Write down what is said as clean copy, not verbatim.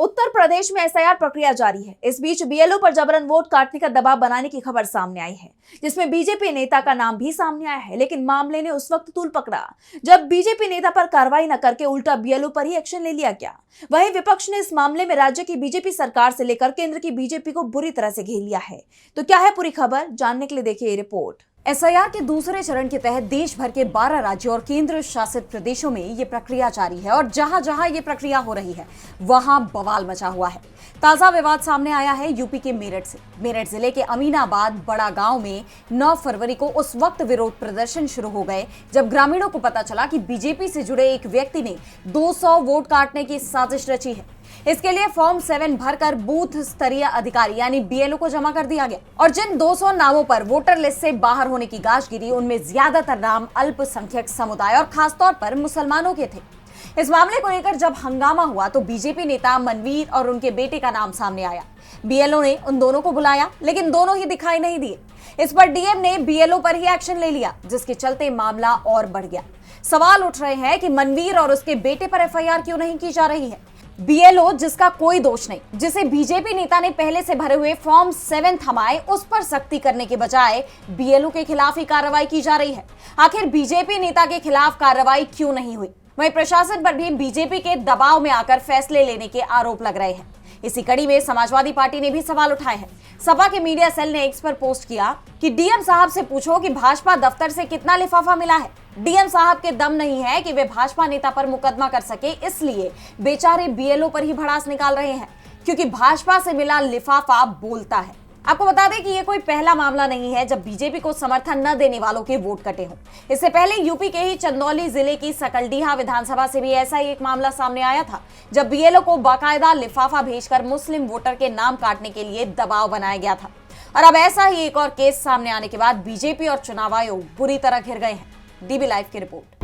उत्तर प्रदेश में एसआईआर प्रक्रिया जारी है। इस बीच बीएलओ पर जबरन वोट काटने का दबाव बनाने की खबर सामने आई है, जिसमें बीजेपी नेता का नाम भी सामने आया है। लेकिन मामले ने उस वक्त तूल पकड़ा जब बीजेपी नेता पर कार्रवाई न करके उल्टा बीएलओ पर ही एक्शन ले लिया गया। वहीं विपक्ष ने इस मामले में राज्य की बीजेपी सरकार से लेकर केंद्र की बीजेपी को बुरी तरह से घेर लिया है। तो क्या है पूरी खबर, जानने के लिए देखिए ये रिपोर्ट। एसआईआर के दूसरे चरण के तहत देश भर के 12 राज्यों और केंद्र शासित प्रदेशों में ये प्रक्रिया जारी है और जहां जहां ये प्रक्रिया हो रही है वहां बवाल मचा हुआ है। ताजा विवाद सामने आया है यूपी के मेरठ से। मेरठ जिले के अमीनाबाद बड़ा गांव में 9 फरवरी को उस वक्त विरोध प्रदर्शन शुरू हो गए जब ग्रामीणों को पता चला कि बीजेपी से जुड़े एक व्यक्ति ने 200 वोट काटने की साजिश रची है। इसके लिए फॉर्म 7 भरकर बूथ स्तरीय अधिकारी यानी बीएलओ को जमा कर दिया गया और जिन 200 नामों पर वोटर लिस्ट से बाहर होने की गाज गिरी उनमें ज्यादातर नाम अल्पसंख्यक समुदाय और खासतौर पर मुसलमानों के थे। इस मामले को लेकर जब हंगामा हुआ तो बीजेपी नेता मनवीर और उनके बेटे का नाम सामने आया। बीएलओ ने उन दोनों को बुलाया लेकिन दोनों ही दिखाई नहीं दिए। इस पर डीएम ने बीएलओ पर ही एक्शन ले लिया, जिसके चलते मामला और बढ़ गया। सवाल उठ रहे हैं कि मनवीर और उसके बेटे पर एफआईआर क्यों नहीं की जा रही है। बीएलओ जिसका कोई दोष नहीं, जिसे बीजेपी नेता ने पहले से भरे हुए फॉर्म 7 थमाए, उस पर सख्ती करने के बजाय बीएलओ के खिलाफ ही कार्रवाई की जा रही है। आखिर बीजेपी नेता के खिलाफ कार्रवाई क्यों नहीं हुई? वहीं प्रशासन पर भी बीजेपी के दबाव में आकर फैसले लेने के आरोप लग रहे हैं। इसी कड़ी में समाजवादी पार्टी ने भी सवाल उठाए हैं। सपा के मीडिया सेल ने एक्स पर पोस्ट किया कि डीएम साहब से पूछो कि भाजपा दफ्तर से कितना लिफाफा मिला है। डीएम साहब के दम नहीं है कि वे भाजपा नेता पर मुकदमा कर सके, इसलिए बेचारे बीएलओ पर ही भड़ास निकाल रहे हैं, क्योंकि भाजपा से मिला लिफाफा बोलता है। आपको बता दें कि ये कोई पहला मामला नहीं है जब बीजेपी को समर्थन न देने वालों के वोट कटे हों। इससे पहले यूपी के ही चंदौली जिले की सकलडीहा विधानसभा से भी ऐसा ही एक मामला सामने आया था, जब बीएलओ को बाकायदा लिफाफा भेजकर मुस्लिम वोटर के नाम काटने के लिए दबाव बनाया गया था। और अब ऐसा ही एक और केस सामने आने के बाद बीजेपी और चुनाव आयोग बुरी तरह घिर गए हैं। डीबी लाइव की रिपोर्ट।